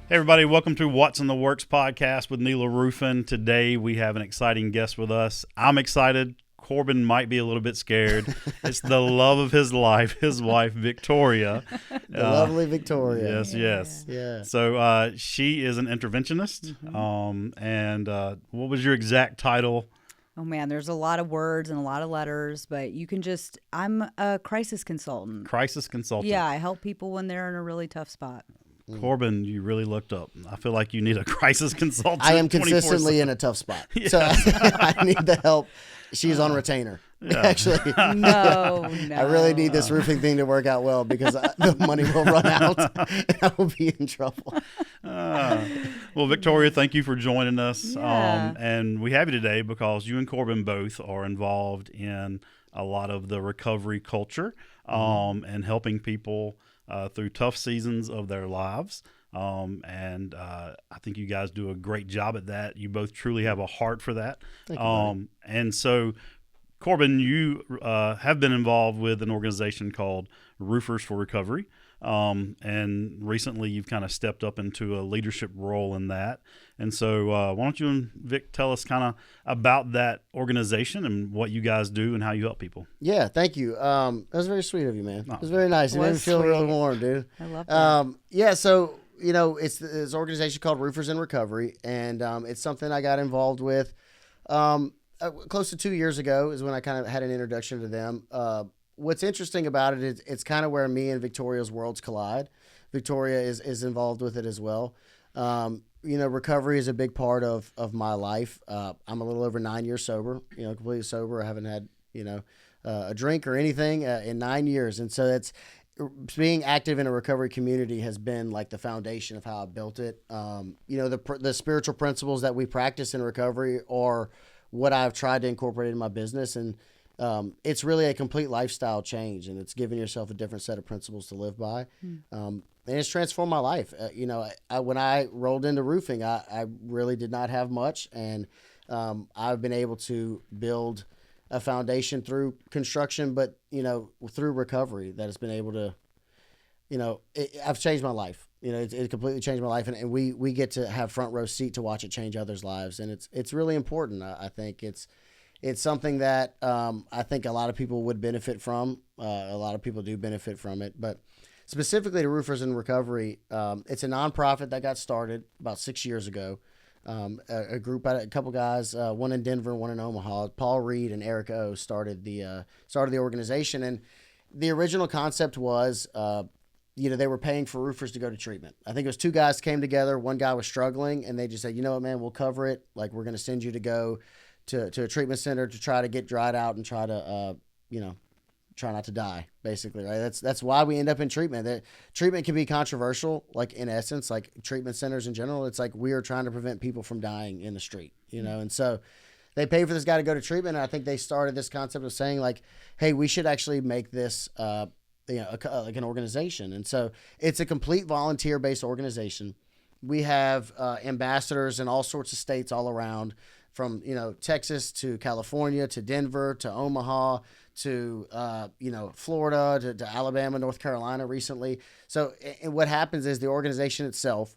Hey everybody, welcome to What's in the Works podcast with NELA Roofing. Today we have an exciting guest with us. I'm excited. Corbin might be a little bit scared. It's the love of his life, his wife, Victoria. The lovely Victoria. Yes. Yeah. So she is an interventionist. And what was your exact title? Oh man, there's a lot of words and a lot of letters, but you can I'm a crisis consultant. Crisis consultant. Yeah, I help people when they're in a really tough spot. Corbin, you really looked up. I feel like you need a crisis consultant. I am consistently in a tough spot. Yeah. So I need the help. She's on retainer. Yeah. Actually, no. I really need this roofing thing to work out well because the money will run out and I will be in trouble. Well, Victoria, thank you for joining us. Yeah. And we have you today because you and Corbin both are involved in a lot of the recovery culture and helping people through tough seasons of their lives. And I think you guys do a great job at that. You both truly have a heart for that. Thank you, and so, Corbin, you have been involved with an organization called Roofers for Recovery. And recently you've kind of stepped up into a leadership role in that. And so why don't you and Vic tell us kind of about that organization and what you guys do and how you help people? Yeah, thank you. That was very sweet of you, man. It was very nice. It made me feel really warm, dude. I love that. Yeah, so, it's this organization called Roofers in Recovery, and it's something I got involved with close to 2 years ago is when I kind of had an introduction to them. What's interesting about it is it's kind of where me and Victoria's worlds collide. Victoria is involved with it as well. Recovery is a big part of my life. I'm a little over 9 years sober, completely sober. I haven't had, a drink or anything in 9 years. And so being active in a recovery community has been like the foundation of how I built it. The spiritual principles that we practice in recovery are what I've tried to incorporate in my business. And it's really a complete lifestyle change, and it's giving yourself a different set of principles to live by. And it's transformed my life. When I rolled into roofing, I really did not have much, and I've been able to build a foundation through construction, but through recovery that has been able to, I've changed my life. It completely changed my life, and we get to have front row seat to watch it change others' lives, and it's really important. I think it's something that I think a lot of people would benefit from. A lot of people do benefit from it. But specifically to Roofers in Recovery, it's a nonprofit that got started about 6 years ago. A couple guys, one in Denver, one in Omaha. Paul Reed and Eric O started the organization. And the original concept was, they were paying for roofers to go to treatment. I think it was two guys came together. One guy was struggling, and they just said, you know what, man, we'll cover it. Like, we're going to send you to go to a treatment center to try to get dried out and try to, try not to die, basically, right? That's why we end up in treatment. Treatment can be controversial, like in essence, like treatment centers in general. It's like we are trying to prevent people from dying in the street, and so they pay for this guy to go to treatment. And I think they started this concept of saying like, hey, we should actually make this, like an organization. And so it's a complete volunteer-based organization. We have ambassadors in all sorts of states all around, from Texas to California to Denver to Omaha to Florida to Alabama, North Carolina recently. So, and what happens is the organization itself,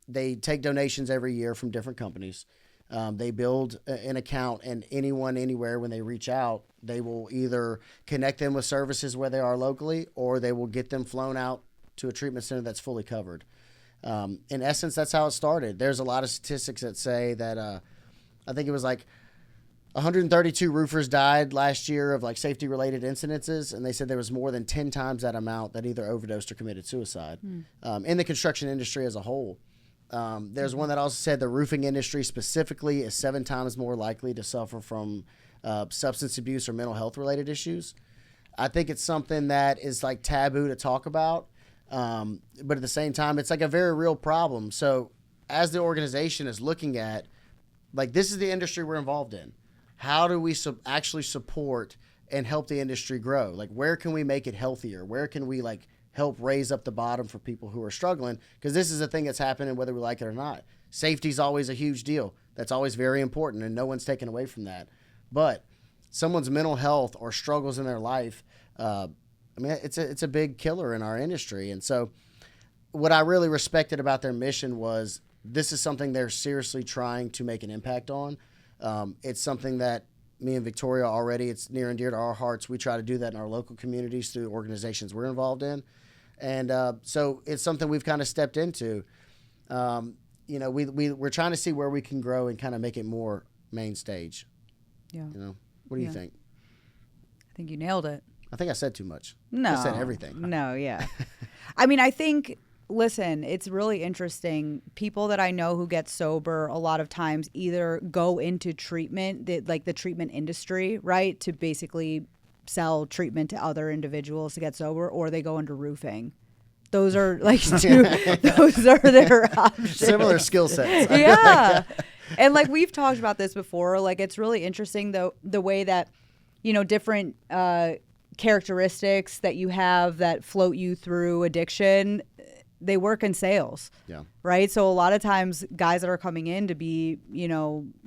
they take donations every year from different companies. They build an account, and anyone anywhere when they reach out, they will either connect them with services where they are locally, or they will get them flown out to a treatment center that's fully covered. In essence, that's how it started. There's a lot of statistics that say that I think it was like 132 roofers died last year of like safety related incidences. And they said there was more than 10 times that amount that either overdosed or committed suicide in the construction industry as a whole. There's one that also said the roofing industry specifically is 7 times more likely to suffer from substance abuse or mental health related issues. I think it's something that is like taboo to talk about. But at the same time, it's like a very real problem. So as the organization is looking at, like, this is the industry we're involved in. How do we actually support and help the industry grow? Like, where can we make it healthier? Where can we like help raise up the bottom for people who are struggling? Because this is a thing that's happening whether we like it or not. Safety is always a huge deal. That's always very important, and no one's taken away from that. But someone's mental health or struggles in their life, it's a big killer in our industry. And so what I really respected about their mission was this is something they're seriously trying to make an impact on. It's something that me and Victoria already, it's near and dear to our hearts. We try to do that in our local communities through organizations we're involved in. And so it's something we've kind of stepped into. We're trying to see where we can grow and kind of make it more main stage. Yeah. What do you think? I think you nailed it. I think I said too much. No. I said everything. No, yeah. I mean, I think, listen, it's really interesting. People that I know who get sober a lot of times either go into treatment, like the treatment industry, right, to basically sell treatment to other individuals to get sober, or they go into roofing. Those are like those are their options. Similar skill sets. Yeah. And like we've talked about this before, like it's really interesting though the way that, different characteristics that you have that float you through addiction, they work in sales. Yeah. Right. So a lot of times guys that are coming in to be,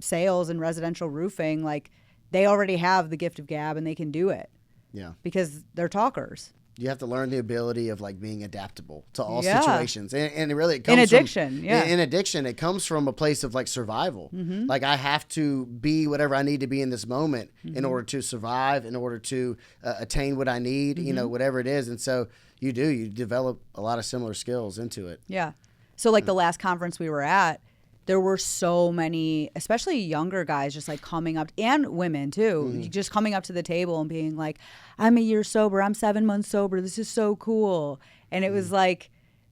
sales and residential roofing, like they already have the gift of gab and they can do it. Yeah. Because they're talkers. You have to learn the ability of like being adaptable to all Yeah. situations. And it really it comes In addiction, from, yeah. In addiction, it comes from a place of like survival. Mm-hmm. Like I have to be whatever I need to be in this moment in order to survive, in order to attain what I need, whatever it is. And so you develop a lot of similar skills into it. Yeah. So like the last conference we were at, there were so many, especially younger guys, just like coming up, and women too, just coming up to the table and being like, I'm a year sober, I'm 7 months sober, this is so cool. And it was like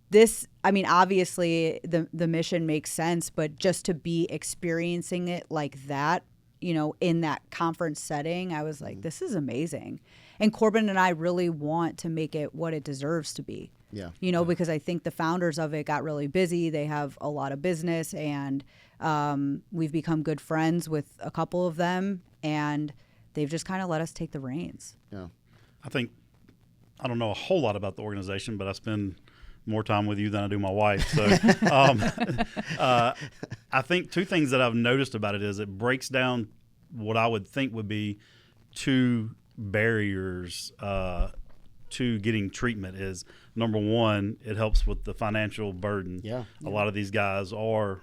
this, I mean, obviously the mission makes sense, but just to be experiencing it like that, in that conference setting, I was like, this is amazing. And Corbin and I really want to make it what it deserves to be. Yeah. Because I think the founders of it got really busy. They have a lot of business, and we've become good friends with a couple of them, and they've just kind of let us take the reins. Yeah. I don't know a whole lot about the organization, but I spend more time with you than I do my wife. So I think two things that I've noticed about it is it breaks down what I would think would be two barriers to getting treatment. Is number one, it helps with the financial burden. Yeah. A lot of these guys are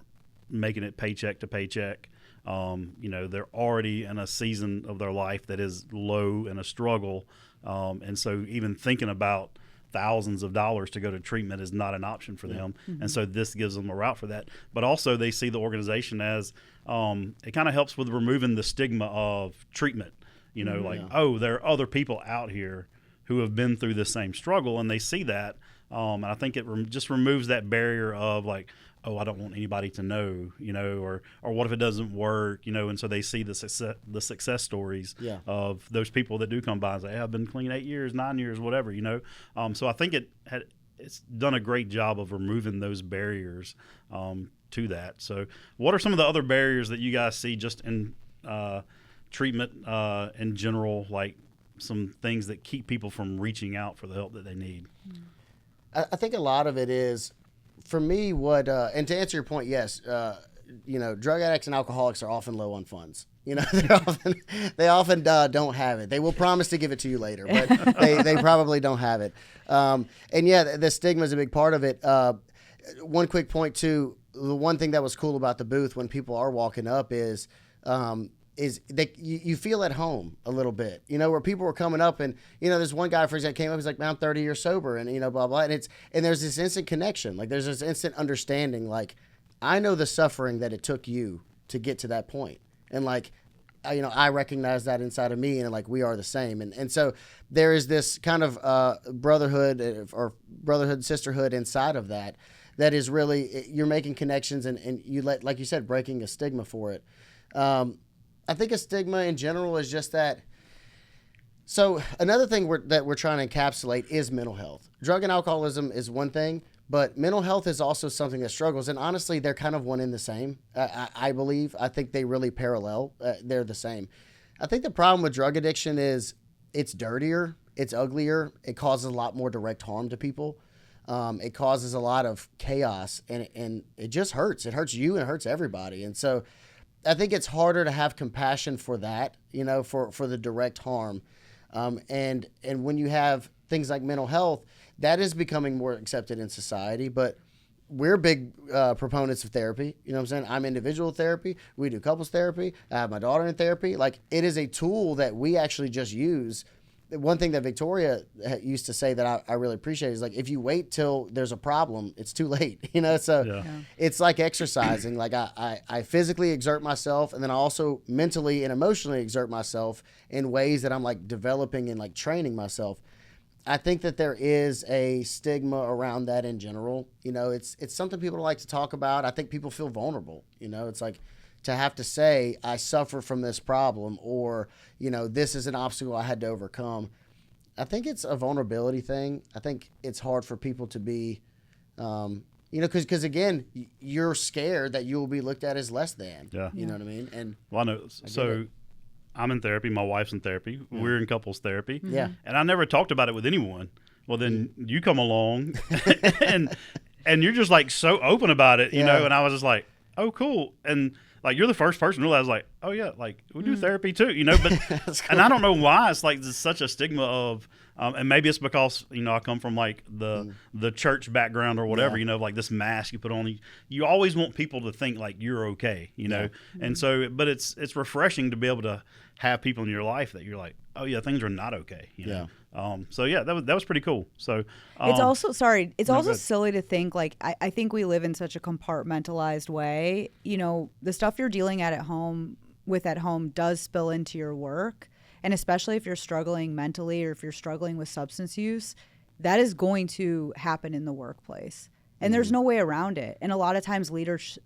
making it paycheck to paycheck. They're already in a season of their life that is low and a struggle. And so even thinking about thousands of dollars to go to treatment is not an option for them. Mm-hmm. And so this gives them a route for that. But also they see the organization as it kind of helps with removing the stigma of treatment. Oh, there are other people out here who have been through the same struggle, and they see that. And I think it just removes that barrier of like, oh, I don't want anybody to know, or what if it doesn't work, and so they see the success stories of those people that do come by and say, hey, I've been clean 8 years, 9 years, whatever, So I think it's done a great job of removing those barriers to that. So what are some of the other barriers that you guys see just in treatment in general, like some things that keep people from reaching out for the help that they need? I think a lot of it is, for me, and to answer your point, yes, drug addicts and alcoholics are often low on funds. They often don't have it. They will promise to give it to you later, but they probably don't have it. And yeah, the stigma is a big part of it. One quick point too, the one thing that was cool about the booth when people are walking up is you feel at home a little bit, where people were coming up and, there's one guy, for example, came up, he's like, man, I'm 30 years sober, and, blah, blah. And there's this instant connection. Like there's this instant understanding. Like I know the suffering that it took you to get to that point. And like, I recognize that inside of me, and like, we are the same. And so there is this kind of brotherhood or sisterhood inside of that is really, you're making connections and you like you said, breaking a stigma for it. I think a stigma in general is just that. So another thing that we're trying to encapsulate is mental health. Drug and alcoholism is one thing, but mental health is also something that struggles. And honestly, they're kind of one in the same, I believe. I think they really parallel. They're the same. I think the problem with drug addiction is it's dirtier, it's uglier, it causes a lot more direct harm to people. It causes a lot of chaos, and it just hurts. It hurts you and it hurts everybody. And so I think it's harder to have compassion for that, for the direct harm. And when you have things like mental health, that is becoming more accepted in society. But we're big proponents of therapy. You know what I'm saying? I'm individual therapy. We do couples therapy. I have my daughter in therapy. Like, it is a tool that we actually just use. One thing that Victoria used to say that I really appreciate is, like, if you wait till there's a problem, it's too late. You know, so it's like exercising. Like, I physically exert myself, and then I also mentally and emotionally exert myself in ways that I'm like developing and like training myself. I think that there is a stigma around that in general. You know, it's something people don't like to talk about. I think people feel vulnerable. You know, it's like to have to say, I suffer from this problem, or, you know, this is an obstacle I had to overcome. I think it's a vulnerability thing. I think it's hard for people to be, you know, because again, you're scared that you will be looked at as less than. Yeah. You know what I mean? And well, I know. So I'm in therapy. My wife's in therapy. Yeah. We're in couples therapy. Yeah. And I never talked about it with anyone. Well, then you come along and you're just like so open about it, you know, and I was just like, oh, cool. And like, you're the first person to realize, like, oh yeah, like we do therapy too, you know, but, cool. And I don't know why it's like, there's such a stigma of, and maybe it's because, you know, I come from like the church background or whatever, you know, like this mask you put on, you always want people to think like you're okay, you know? And so, but it's refreshing to be able to have people in your life that you're like, oh yeah, things are not okay, you know? So yeah, that was pretty cool. So it's also silly to think like, I think we live in such a compartmentalized way. You know, the stuff you're dealing at home does spill into your work. And especially if you're struggling mentally or if you're struggling with substance use, that is going to happen in the workplace. And there's no way around it. And a lot of times leaders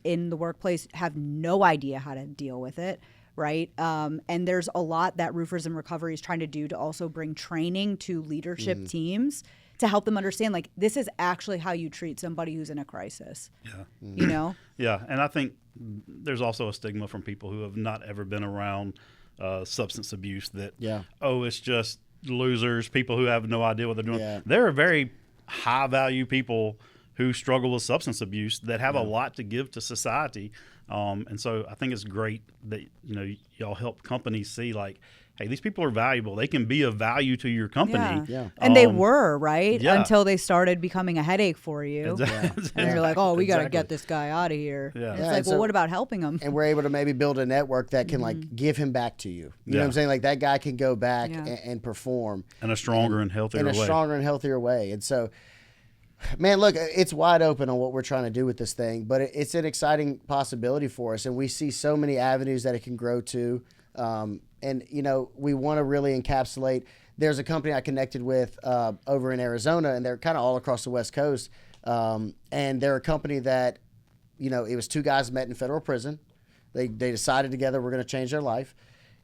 in the workplace have no idea how to deal with it, right? And there's a lot that Roofers in Recovery is trying to do to also bring training to leadership teams to help them understand, like, this is actually how you treat somebody who's in a crisis. Yeah. You know? Yeah. And I think there's also a stigma from people who have not ever been around substance abuse that, oh, it's just losers, people who have no idea what they're doing. Yeah. There are very high value people who struggle with substance abuse that have a lot to give to society. And so I think it's great that, you know, y'all help companies see like, hey, these people are valuable. They can be of value to your company. Yeah. And they were, right? Yeah. Until they started becoming a headache for you. Exactly. And you're like, oh, we got to get this guy out of here. Yeah. It's like, well, what about helping him? And we're able to maybe build a network that can like give him back to you. You know what I'm saying? Like, that guy can go back and perform. In a stronger and healthier way. In a stronger and healthier way. And so, man, look, it's wide open on what we're trying to do with this thing, but it's an exciting possibility for us. And we see so many avenues that it can grow to. And, you know, we want to really encapsulate. There's a company I connected with over in Arizona, and they're kind of all across the West Coast. And they're a company that, you know, it was two guys met in federal prison. They decided together we're going to change their life.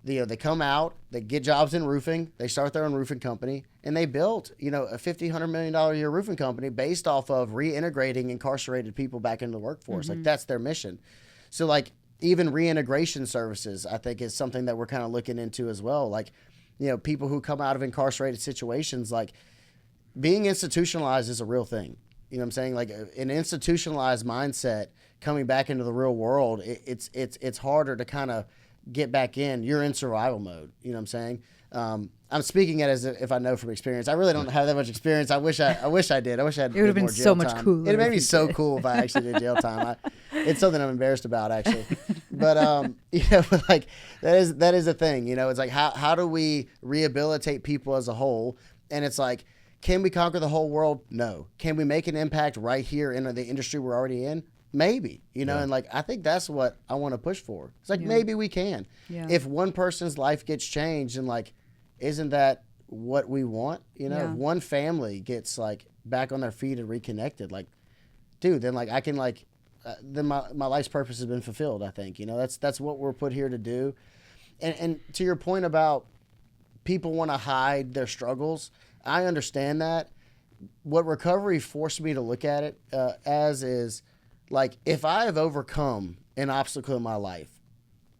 They come out, they get jobs in roofing, they start their own roofing company, and they built, you know, a $100 million a year roofing company based off of reintegrating incarcerated people back into the workforce. Like, that's their mission. So, like, even reintegration services, I think, is something that we're kind of looking into as well. Like, you know, people who come out of incarcerated situations, like, being institutionalized is a real thing. You know what I'm saying? Like, an institutionalized mindset coming back into the real world, it's harder to kind of get back in. You're in survival mode. You know what I'm saying? I'm speaking it as if I know from experience. I really don't have that much experience. I wish I did. I wish I had. It would have been so much cooler. It made me so cool if I actually did jail time. It's something I'm embarrassed about, actually. But you know, like, that is a thing. You know, it's like, how do we rehabilitate people as a whole? And it's like, can we conquer the whole world? No. Can we make an impact right here in the industry we're already in? Maybe, you know, and like, I think that's what I want to push for. It's like, maybe we can. Yeah. If one person's life gets changed, and like, isn't that what we want? You know, if one family gets like back on their feet and reconnected, like, dude, then like, I can like, then my life's purpose has been fulfilled. I think, you know, that's what we're put here to do. And to your point about people want to hide their struggles, I understand that. What recovery forced me to look at it as is, like, if I have overcome an obstacle in my life,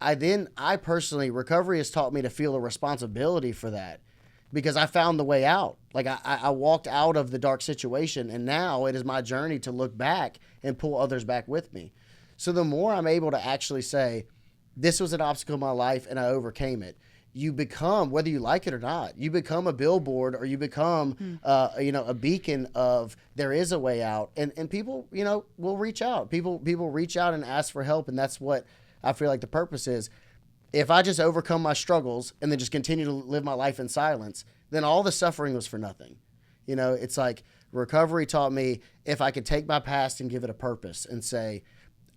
I personally, recovery has taught me to feel a responsibility for that, because I found the way out. Like, I walked out of the dark situation, and now it is my journey to look back and pull others back with me. So the more I'm able to actually say, this was an obstacle in my life and I overcame it, you become, whether you like it or not, you become a billboard, or you become, a beacon of there is a way out, and people, will reach out. People reach out and ask for help, and that's what I feel like the purpose is. If I just overcome my struggles and then just continue to live my life in silence, then all the suffering was for nothing. It's like recovery taught me if I could take my past and give it a purpose and say,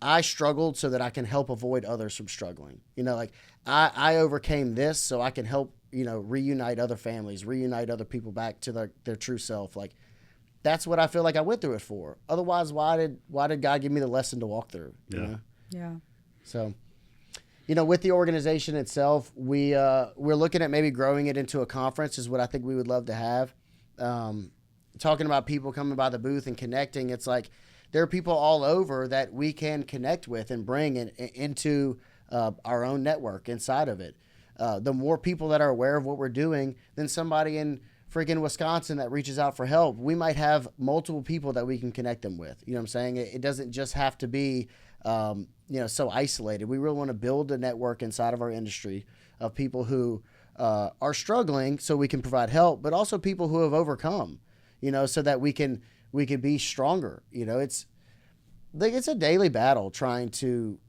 I struggled so that I can help avoid others from struggling. Like I overcame this so I can help, reunite other families, reunite other people back to their true self. Like that's what I feel like I went through it for. Otherwise, why did God give me the lesson to walk through? Yeah. So, with the organization itself, we're looking at maybe growing it into a conference is what I think we would love to have. Talking about people coming by the booth and connecting, it's like there are people all over that we can connect with and bring into our own network inside of it. The more people that are aware of what we're doing than somebody in freaking Wisconsin that reaches out for help, we might have multiple people that we can connect them with. You know what I'm saying? It doesn't just have to be, so isolated. We really want to build a network inside of our industry of people who are struggling so we can provide help, but also people who have overcome, so that we can be stronger. It's a daily battle trying to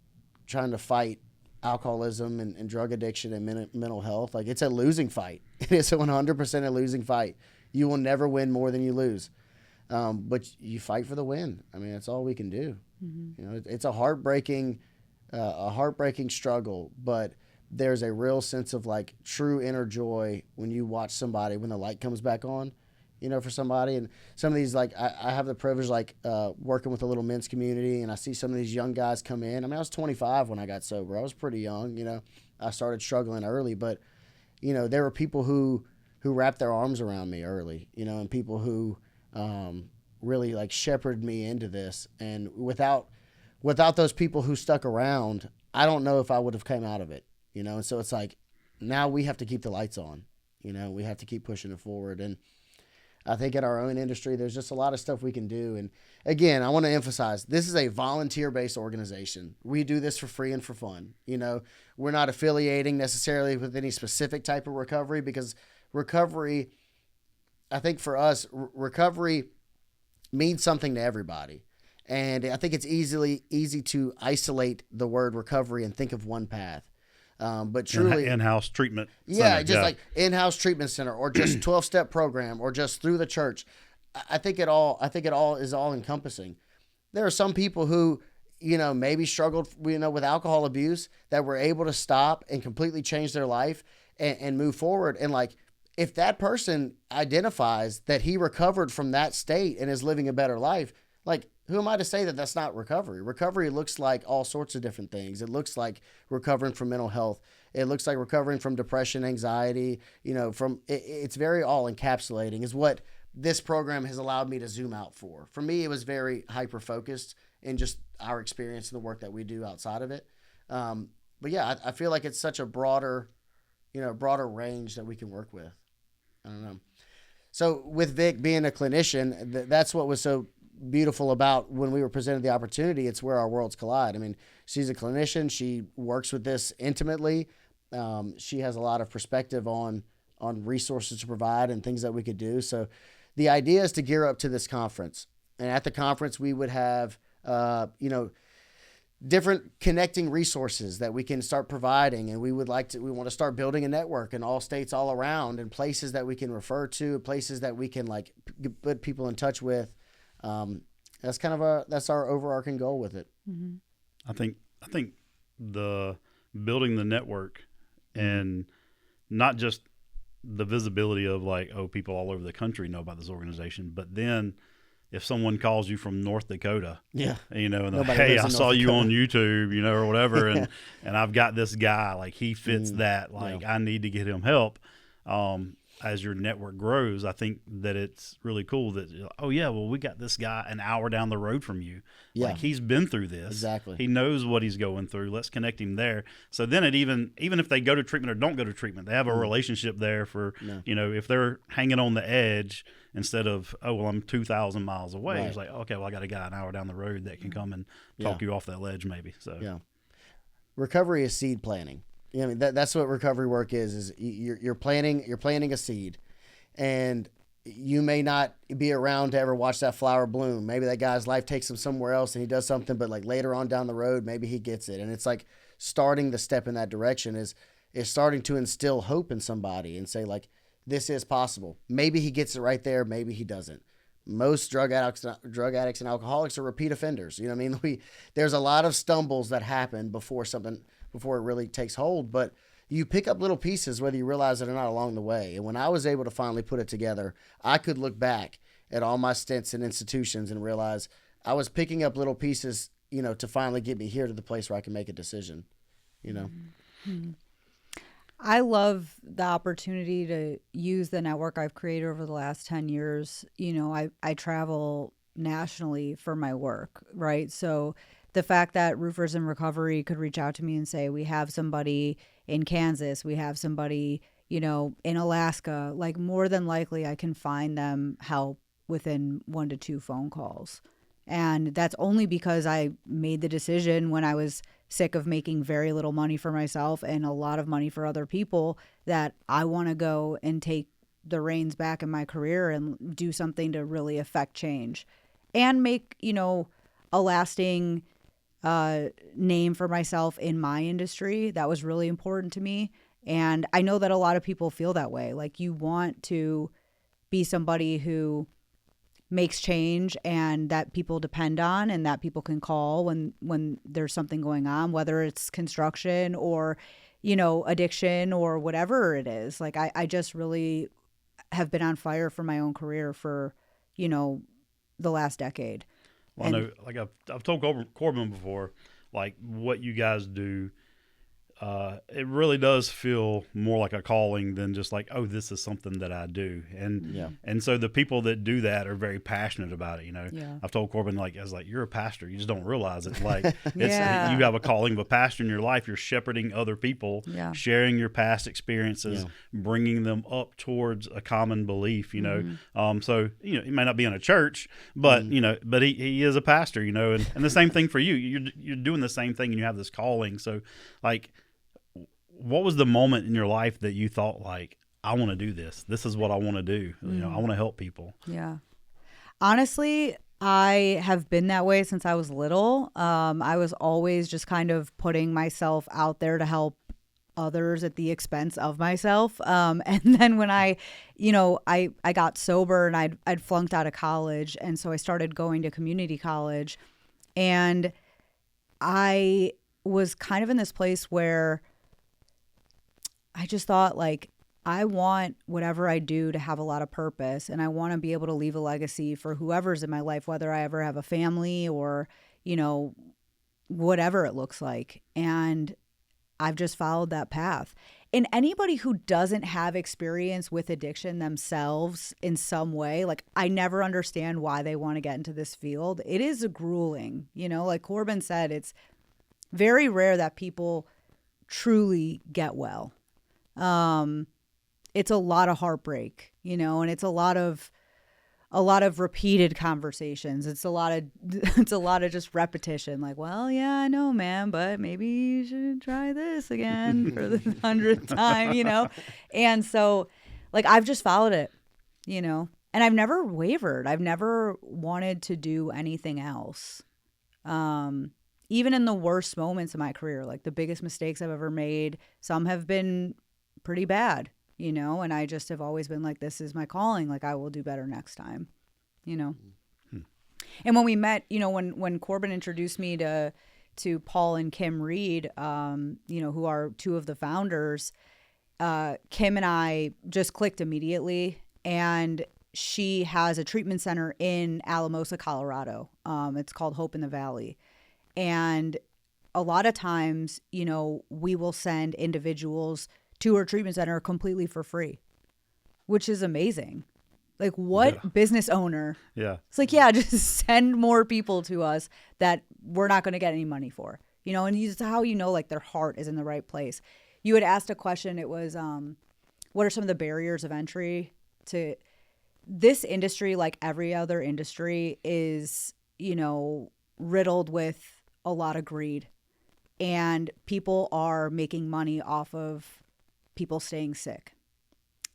fight alcoholism and drug addiction and mental health. Like it's a losing fight. It is 100% a losing fight. You will never win more than you lose. But you fight for the win. I mean, that's all we can do. Mm-hmm. It's a heartbreaking struggle, but there's a real sense of like true inner joy when you watch somebody, when the light comes back on, for somebody. And some of these, like I have the privilege, like working with a little men's community, and I see some of these young guys come in. I mean, I was 25 when I got sober. I was pretty young, I started struggling early, but there were people who wrapped their arms around me early, and people who really like shepherded me into this. And without those people who stuck around, I don't know if I would have come out of it, And so it's like, now we have to keep the lights on, we have to keep pushing it forward. And I think in our own industry, there's just a lot of stuff we can do. And again, I want to emphasize, this is a volunteer-based organization. We do this for free and for fun. We're not affiliating necessarily with any specific type of recovery, because recovery, I think for us, recovery means something to everybody. And I think it's easy to isolate the word recovery and think of one path. But truly in-house treatment center, like in-house treatment center, or just 12-step program, or just through the church. I think it all is all encompassing. There are some people who, maybe struggled, with alcohol abuse, that were able to stop and completely change their life and move forward. And like, if that person identifies that he recovered from that state and is living a better life, like, who am I to say that that's not recovery? Recovery looks like all sorts of different things. It looks like recovering from mental health. It looks like recovering from depression, anxiety, it's very all encapsulating is what this program has allowed me to zoom out for. For me, it was very hyper-focused in just our experience and the work that we do outside of it. But yeah, I feel like it's such a broader range that we can work with. I don't know. So with Vic being a clinician, that's what was so beautiful about when we were presented the opportunity. It's where our worlds collide. I mean, she's a clinician. She works with this intimately. She has a lot of perspective on resources to provide and things that we could do. So the idea is to gear up to this conference. And at the conference, we would have, different connecting resources that we can start providing. And we want to start building a network in all states all around, and places that we can refer to, places that we can like put people in touch with. That's our overarching goal with it. Mm-hmm. I think the building the network, and not just the visibility of like, oh, people all over the country know about this organization, but then if someone calls you from North Dakota, and hey, I saw you on YouTube, or whatever, and I've got this guy, like he fits that, like I need to get him help. As your network grows, I think that it's really cool that, we got this guy an hour down the road from you. Yeah. Like he's been through this. Exactly. He knows what he's going through. Let's connect him there. So then it even if they go to treatment or don't go to treatment, they have a relationship there for, if they're hanging on the edge instead of, I'm 2,000 miles away. Right. It's like, okay, well, I got a guy an hour down the road that can come and talk you off that ledge maybe. So yeah. Recovery is seed planting. I mean, that's what recovery work is you're planting a seed, and you may not be around to ever watch that flower bloom. Maybe that guy's life takes him somewhere else and he does something, but like later on down the road, maybe he gets it. And it's like starting the step in that direction is starting to instill hope in somebody and say like, this is possible. Maybe he gets it right there. Maybe he doesn't. Most drug addicts and alcoholics are repeat offenders. You know what I mean? There's a lot of stumbles that happen before it really takes hold, but you pick up little pieces whether you realize it or not along the way. And when I was able to finally put it together, I could look back at all my stints in institutions and realize I was picking up little pieces, to finally get me here to the place where I can make a decision, Mm-hmm. I love the opportunity to use the network I've created over the last 10 years. I travel nationally for my work, right? So the fact that Roofers in Recovery could reach out to me and say, we have somebody in Kansas, we have somebody, in Alaska, like more than likely I can find them help within 1 to 2 phone calls. And that's only because I made the decision when I was sick of making very little money for myself and a lot of money for other people that I want to go and take the reins back in my career and do something to really affect change and make, a lasting name for myself in my industry. That was really important to me. And I know that a lot of people feel that way. Like you want to be somebody who makes change and that people depend on and that people can call when there's something going on, whether it's construction or, addiction or whatever it is. Like I just really have been on fire for my own career for, the last decade. Well, I know, like I've told Corbin before, like what you guys do, it really does feel more like a calling than just like, oh, this is something that I do. And so the people that do that are very passionate about it. Yeah. I've told Corbin, I was like, you're a pastor. You just don't realize it. Like you Yeah. have a calling of a pastor in your life. You're shepherding other people, sharing your past experiences, bringing them up towards a common belief, So, he may not be in a church, but, but he is a pastor, and the same thing for you. You're doing the same thing and you have this calling. So like, what was the moment in your life that you thought like, I want to do this? This is what I want to do. I want to help people. Yeah. Honestly, I have been that way since I was little. I was always just kind of putting myself out there to help others at the expense of myself. And then when I got sober and I'd flunked out of college. And so I started going to community college, and I was kind of in this place where I just thought like, I want whatever I do to have a lot of purpose, and I want to be able to leave a legacy for whoever's in my life, whether I ever have a family or, whatever it looks like. And I've just followed that path. And anybody who doesn't have experience with addiction themselves in some way, like I never understand why they want to get into this field. It is grueling, like Corbin said, it's very rare that people truly get well. It's a lot of heartbreak, and it's a lot of repeated conversations. It's a lot of just repetition. Like, well, yeah, I know, man, but maybe you should try this again for the 100th time, And so like, I've just followed it, and I've never wavered. I've never wanted to do anything else. Even in the worst moments of my career, like the biggest mistakes I've ever made, some have been pretty bad, and I just have always been like, this is my calling. Like I will do better next time, And when we met, when Corbin introduced me to Paul and Kim Reed, who are 2 of the founders, Kim and I just clicked immediately, and she has a treatment center in Alamosa, Colorado. It's called Hope in the Valley. And a lot of times, we will send individuals to her treatment center completely for free, which is amazing. Like what business owner? Yeah. It's like, just send more people to us that we're not going to get any money for, and it's how like their heart is in the right place. You had asked a question. It was, what are some of the barriers of entry to this industry? Like every other industry is, riddled with a lot of greed. and people are making money off of people staying sick.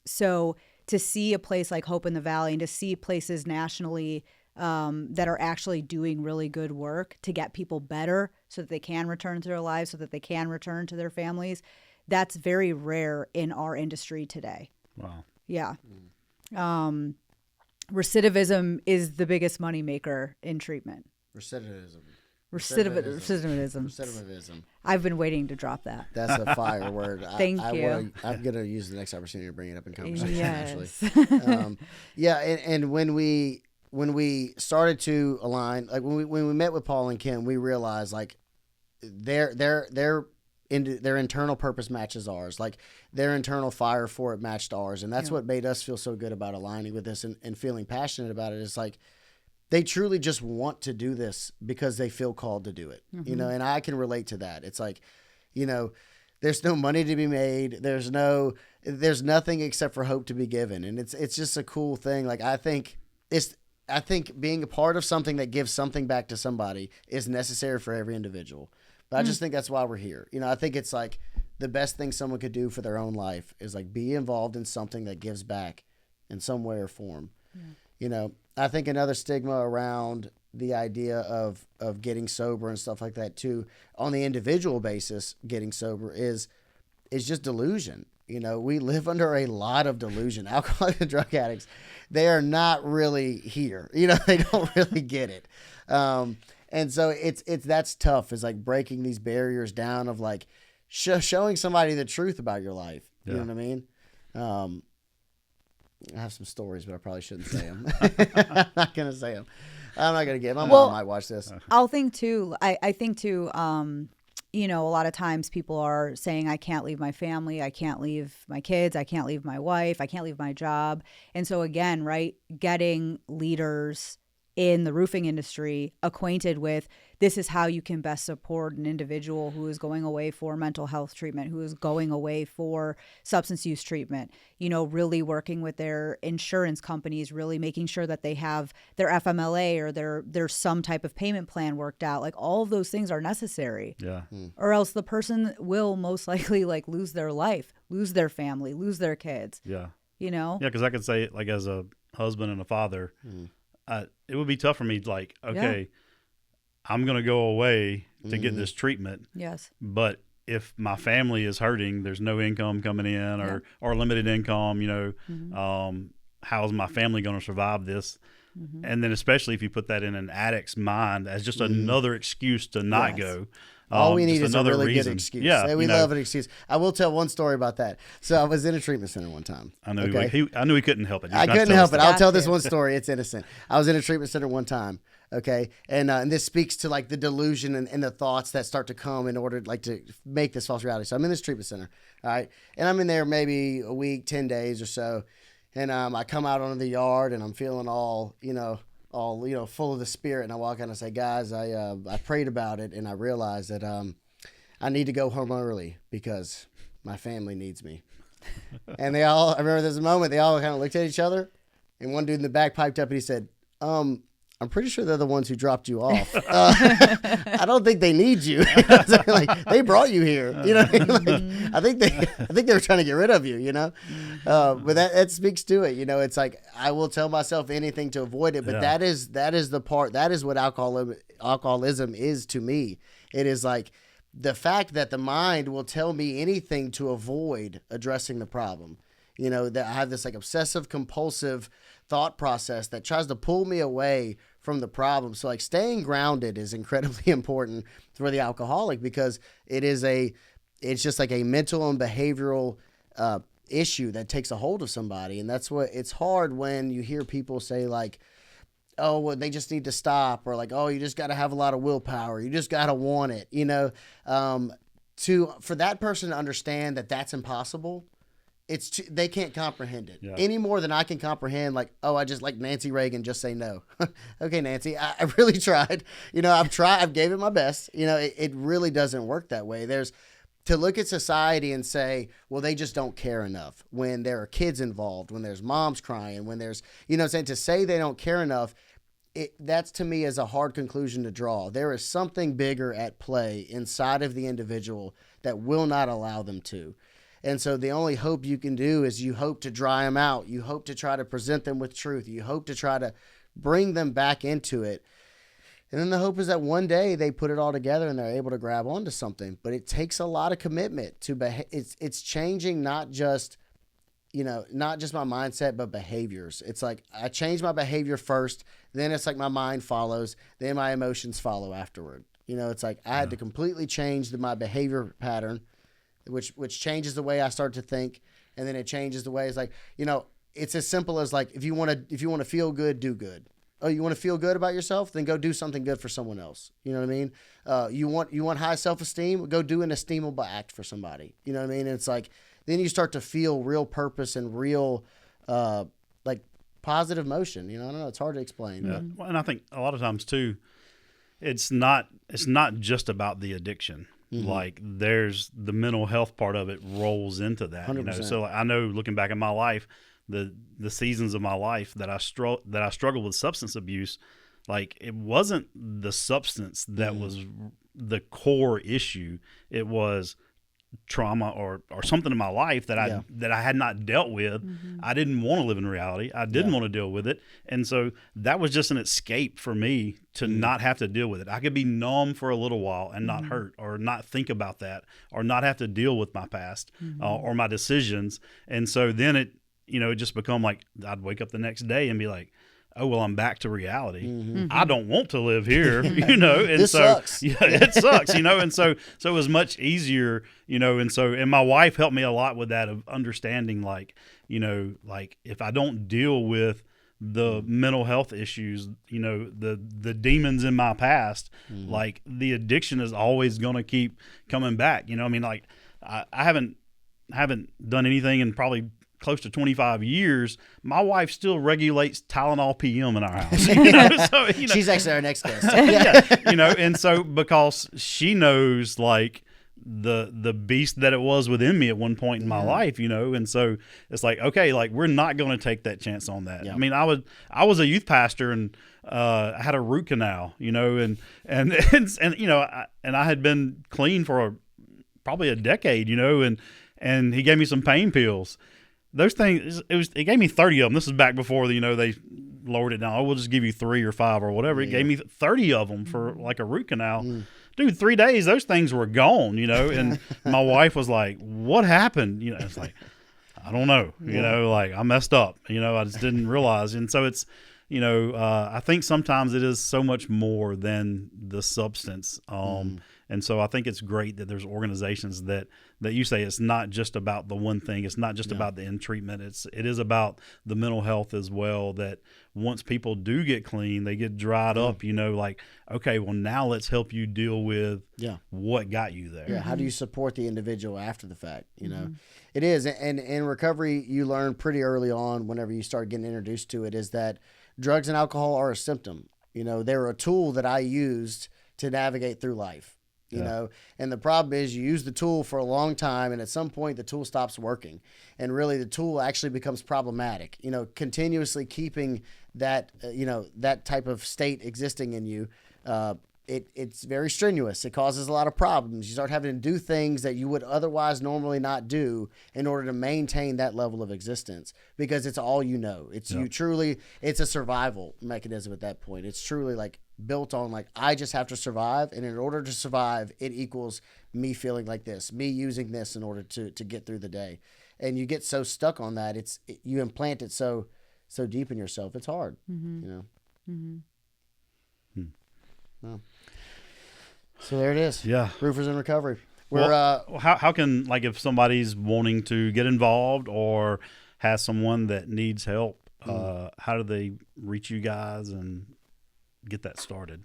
So to see a place like Hope in the Valley and to see places nationally that are actually doing really good work to get people better so that they can return to their lives, so that they can return to their families, that's very rare in our industry today. Wow. Yeah. Recidivism is the biggest moneymaker in treatment. Recidivism. Recidivism. I've been waiting to drop that. That's a fire word. Thank you. I'm going to use the next opportunity to bring it up in conversation, Yes. actually. Yeah, and when we started to align, like when we met with Paul and Kim, we realized like their internal purpose matches ours. Like their internal fire for it matched ours. And that's what made us feel so good about aligning with this and feeling passionate about it. It's like they truly just want to do this because they feel called to do it, you know, and I can relate to that. It's like, you know, there's no money to be made. There's nothing except for hope to be given. And it's just a cool thing. Like, I think being a part of something that gives something back to somebody is necessary for every individual. But I just think that's why we're here. You know, I think it's like the best thing someone could do for their own life is like be involved in something that gives back in some way or form. Yeah. You know, I think another stigma around the idea of getting sober and stuff like that too, on the individual basis, getting sober is just delusion. You know, we live under a lot of delusion. Alcoholics and drug addicts, they are not really here. You know, they don't really get it. And so that's tough. It's like breaking these barriers down of like showing somebody the truth about your life. You know what I mean? I have some stories, but I probably shouldn't say them. I'm not going to say them. I'm not going to get my mom might watch this. I think too, you know, a lot of times people are saying, I can't leave my family. I can't leave my kids. I can't leave my wife. I can't leave my job. And so again, right, getting leaders in the roofing industry acquainted with this is how you can best support an individual who is going away for mental health treatment, who is going away for substance use treatment, you know, really working with their insurance companies, really making sure that they have their FMLA or their some type of payment plan worked out. Like all of those things are necessary. Yeah. Or else the person will most likely like lose their life, lose their family, lose their kids. Yeah. You know? Yeah, because I could say like as a husband and a father, it would be tough for me, like, okay, I'm going to go away to get this treatment. Yes. But if my family is hurting, there's no income coming in or limited income, you know, how's my family going to survive this? And then especially if you put that in an addict's mind as just another excuse to not go. All we need is a really good excuse. Yeah, we love an excuse. I will tell one story about that. So I was in a treatment center one time. I knew he couldn't help it. I couldn't help it. I'll tell this one story. It's innocent. I was in a treatment center one time. Okay, and this speaks to like the delusion and the thoughts that start to come in order like to make this false reality. So I'm in this treatment center, all right, and I'm in there maybe a week, 10 days or so, and I come out onto the yard and I'm feeling all full of the spirit, and I walk out and I say, guys, I prayed about it and I realized that I need to go home early because my family needs me. And I remember there's a moment they all kind of looked at each other, and one dude in the back piped up and he said, I'm pretty sure they're the ones who dropped you off. I don't think they need you. Like they brought you here. You know, like, I think they were trying to get rid of you. You know, but that speaks to it. You know, it's like I will tell myself anything to avoid it. But that is the part. That is what alcoholism is to me. It is like the fact that the mind will tell me anything to avoid addressing the problem. You know, that I have this like obsessive compulsive thought process that tries to pull me away from the problem. So like staying grounded is incredibly important for the alcoholic because it's just like a mental and behavioral issue that takes a hold of somebody. And that's what it's hard when you hear people say like, oh, well, they just need to stop, or like, oh, you just got to have a lot of willpower. You just got to want it, you know, for that person to understand that that's impossible. They can't comprehend it any more than I can comprehend. Like, oh, I just like Nancy Reagan, just say no. Okay, Nancy, I really tried. You know, I've gave it my best. You know, it really doesn't work that way. There's to look at society and say, well, they just don't care enough when there are kids involved, when there's moms crying, when there's, you know what I'm saying, to say they don't care enough that's to me is a hard conclusion to draw. There is something bigger at play inside of the individual that will not allow them to. And so the only hope you can do is you hope to dry them out. You hope to try to present them with truth. You hope to try to bring them back into it. And then the hope is that one day they put it all together and they're able to grab onto something. But it takes a lot of commitment to it's changing not just my mindset, but behaviors. It's like I change my behavior first, then it's like my mind follows, then my emotions follow afterward. It's like I had to completely change my behavior pattern, which changes the way I start to think, and then it changes the way it's like, it's as simple as like if you want to feel good, do good. Oh, you want to feel good about yourself? Then go do something good for someone else. You know what I mean? You want high self-esteem? Go do an esteemable act for somebody. You know what I mean? And it's like then you start to feel real purpose and real like positive motion. I don't know. It's hard to explain. Yeah. Well, and I think a lot of times too, it's not just about the addiction. Mm-hmm. Like there's the mental health part of it rolls into that. 100%. So like, I know looking back at my life, the seasons of my life that I struggled with substance abuse, like it wasn't the substance that was the core issue. It was trauma or something in my life that I had not dealt with. Mm-hmm. I didn't want to live in reality. I didn't want to deal with it. And so that was just an escape for me to not have to deal with it. I could be numb for a little while and not hurt or not think about that or not have to deal with my past or my decisions. And so then it just become like I'd wake up the next day and be like, oh, well, I'm back to reality. Mm-hmm. I don't want to live here, and this sucks. Yeah, it sucks, and so it was much easier, and my wife helped me a lot with that of understanding, like if I don't deal with the mental health issues, the demons in my past, like the addiction is always going to keep coming back. I haven't done anything in probably close to 25 years. My wife still regulates Tylenol PM in our house. She's actually our next guest. And so because she knows like the beast that it was within me at one point in my life, and so it's like, okay, like we're not going to take that chance on that. Yeah. I mean, I was a youth pastor and I had a root canal, and I had been clean for probably a decade, and he gave me some pain pills. Those things, it gave me 30 of them. This is back before they lowered it down. Oh, we'll just give you 3 or 5 or whatever. It gave me 30 of them for like a root canal. Dude, 3 days, those things were gone, and my wife was like, what happened? It's like, I don't know, like I messed up, I just didn't realize. And so it's, I think sometimes it is so much more than the substance. And so I think it's great that there's organizations that you say it's not just about the one thing. It's not just about the in treatment. It is about the mental health as well, that once people do get clean, they get dried up, like, okay, well now let's help you deal with what got you there. Yeah. How do you support the individual after the fact? It is. And in recovery, you learn pretty early on whenever you start getting introduced to it is that drugs and alcohol are a symptom. They're a tool that I used to navigate through life. And the problem is you use the tool for a long time and at some point the tool stops working and really the tool actually becomes problematic. Continuously keeping that, that type of state existing in you, it's very strenuous. It causes a lot of problems. You start having to do things that you would otherwise normally not do in order to maintain that level of existence because it's all It's you truly, it's a survival mechanism at that point. It's truly like built on like, I just have to survive. And in order to survive, it equals me feeling like this, me using this in order to get through the day. And you get so stuck on that. You implant it so deep in yourself. It's hard, Well, so there it is. Yeah. Roofers in Recovery. How can, like, if somebody's wanting to get involved or has someone that needs help, how do they reach you guys and get that started?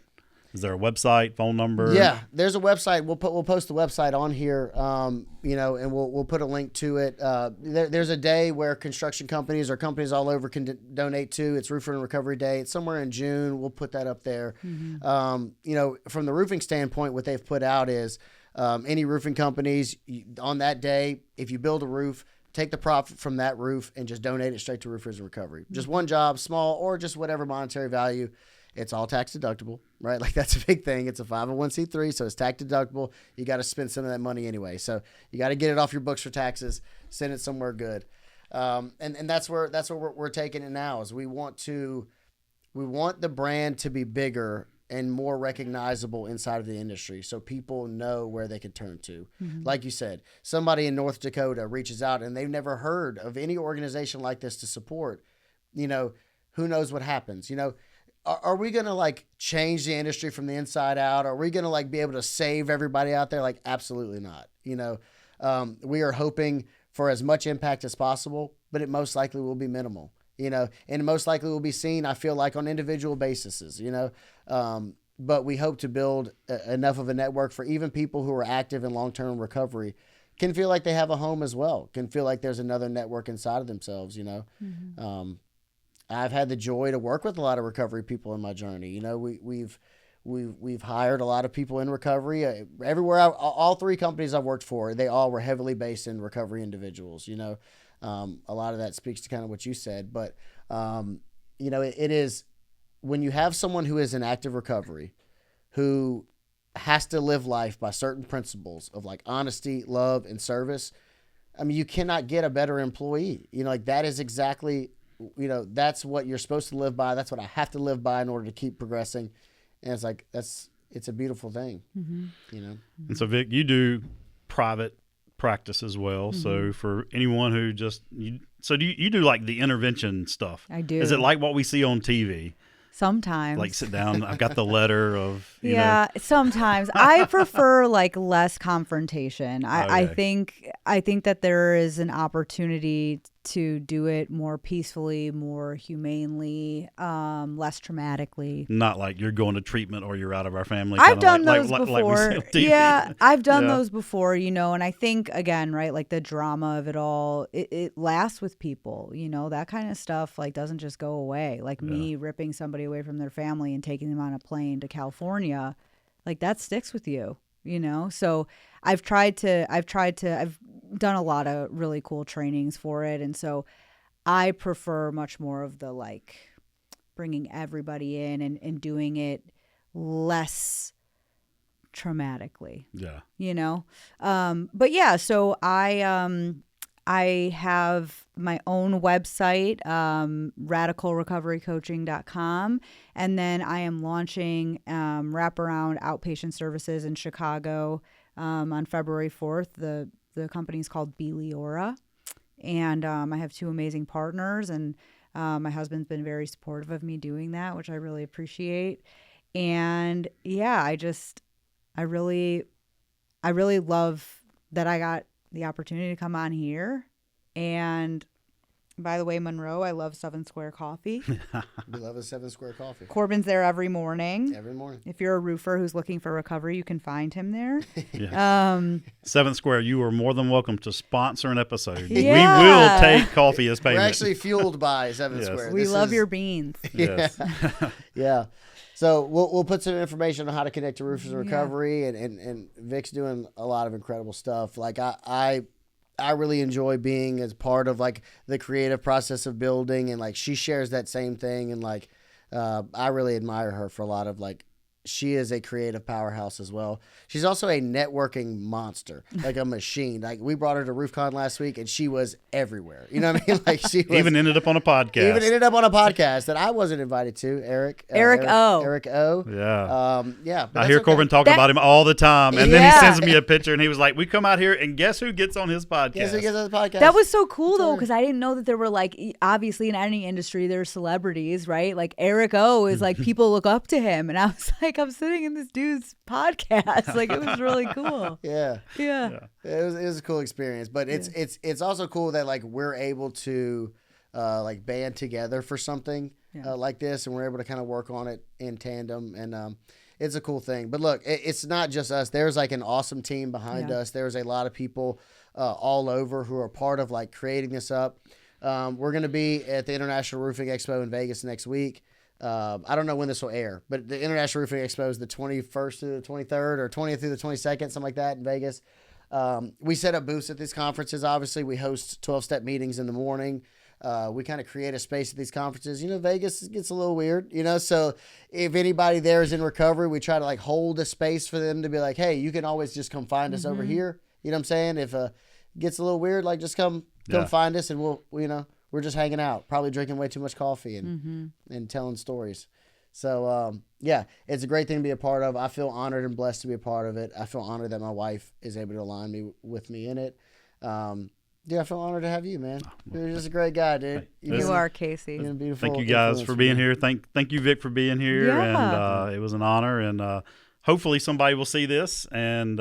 Is there a website, phone number? Yeah, there's a website. We'll post the website on here, and we'll put a link to it. There's a day where construction companies or companies all over can donate to. It's Roofer and Recovery Day. It's somewhere in June. We'll put that up there. Mm-hmm. From the roofing standpoint, what they've put out is any roofing companies on that day, if you build a roof, take the profit from that roof and just donate it straight to Roofers and Recovery. Mm-hmm. Just one job, small or just whatever monetary value. It's all tax deductible, right? Like that's a big thing. It's a 501c3, so it's tax deductible. You got to spend some of that money anyway. So you got to get it off your books for taxes, send it somewhere good. And that's where we're taking it now is we want the brand to be bigger and more recognizable inside of the industry so people know where they can turn to. Mm-hmm. Like you said, somebody in North Dakota reaches out and they've never heard of any organization like this to support. Who knows what happens? Are we going to like change the industry from the inside out? Are we going to like be able to save everybody out there? Like, absolutely not. We are hoping for as much impact as possible, but it most likely will be minimal, and most likely will be seen, I feel like, on individual bases, but we hope to build enough of a network for even people who are active in long-term recovery can feel like they have a home as well, can feel like there's another network inside of themselves, Mm-hmm. I've had the joy to work with a lot of recovery people in my journey. We've hired a lot of people in recovery. Everywhere, all three companies I've worked for, they all were heavily based in recovery individuals. A lot of that speaks to kind of what you said, but it is when you have someone who is in active recovery, who has to live life by certain principles of like honesty, love, and service. I mean, you cannot get a better employee. That is exactly. That's what you're supposed to live by. That's what I have to live by in order to keep progressing. And it's like, it's a beautiful thing, Mm-hmm. And so Vic, you do private practice as well. Mm-hmm. So for anyone who do you do like the intervention stuff? I do. Is it like what we see on TV? Sometimes. Like sit down, I've got the letter of, sometimes. I prefer like less confrontation. I think that there is an opportunity to do it more peacefully, more humanely, less traumatically. Not like you're going to treatment or you're out of our family. I've done those like before. we see on TV. Yeah, I've done those before, and I think, again, right, like the drama of it all, it lasts with people, that kind of stuff like doesn't just go away. Like me ripping somebody away from their family and taking them on a plane to California, like that sticks with you, So I've done a lot of really cool trainings for it. And so I prefer much more of the like bringing everybody in and doing it less traumatically. Yeah. But yeah, so I have my own website, radicalrecoverycoaching.com. And then I am launching wraparound outpatient services in Chicago on February 4th. The company is called Be Leora. And I have two amazing partners. And my husband's been very supportive of me doing that, which I really appreciate. And yeah, I really love that I got the opportunity to come on here. And by the way, Monroe, I love 7 Square Coffee. We love a 7 Square Coffee. Corbin's there every morning. Every morning. If you're a roofer who's looking for recovery, you can find him there. Yes. 7 Square, you are more than welcome to sponsor an episode. Yeah. We will take coffee as payment. We're actually fueled by 7 Square. We love your beans. Yes. Yeah. So we'll put some information on how to connect to Roofers in Recovery, and Vic's doing a lot of incredible stuff. Like I really enjoy being as part of like the creative process of building, and like she shares that same thing, and like I really admire her for a lot of like she is a creative powerhouse as well. She's also a networking monster, like a machine. Like we brought her to RoofCon last week, and she was everywhere. You know what I mean? Like she was, even ended up on a podcast. That I wasn't invited to. Eric O. Yeah. But I hear Corbin talking about him all the time, and then he sends me a picture, and he was like, "We come out here, and guess who gets on his podcast?" Guess who gets on the podcast? That was so cool though, because I didn't know that there were like obviously in any industry there's celebrities, right? Like Eric O is like people look up to him, and I was like, I'm sitting in this dude's podcast. Like it was really cool. Yeah. It was a cool experience, but it's also cool that like we're able to like band together for something like this, and we're able to kind of work on it in tandem, and it's a cool thing. But look, it's not just us. There's like an awesome team behind us. There's a lot of people all over who are part of like creating this up. We're going to be at the International Roofing Expo in Vegas next week. I don't know when this will air, but the International Roofing Expo is the 21st through the 23rd or 20th through the 22nd, something like that in Vegas. We set up booths at these conferences. Obviously, we host 12-step meetings in the morning. We kind of create a space at these conferences. Vegas gets a little weird, so if anybody there is in recovery, we try to like hold a space for them to be like, hey, you can always just come find us over here. You know what I'm saying? If it gets a little weird, like just come find us, and we're just hanging out, probably drinking way too much coffee and telling stories. So, it's a great thing to be a part of. I feel honored and blessed to be a part of it. I feel honored that my wife is able to align with me in it. I feel honored to have you, man. You're just a great guy, dude. You are, Casey. Thank you guys for being here. Thank you, Vic, for being here. Yeah. And it was an honor. And hopefully somebody will see this and,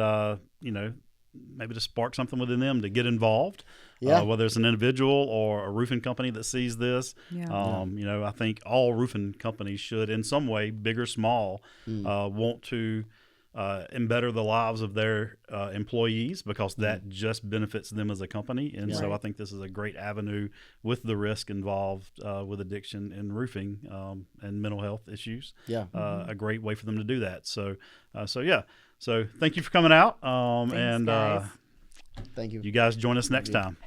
maybe to spark something within them to get involved. Yeah. Whether it's an individual or a roofing company that sees this. I think all roofing companies should, in some way, big or small, want to better the lives of their employees, because that just benefits them as a company. And so I think this is a great avenue with the risk involved with addiction and roofing and mental health issues. A great way for them to do that. So thank you for coming out. Thanks, guys. Thank you. You guys join us next time.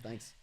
Thanks.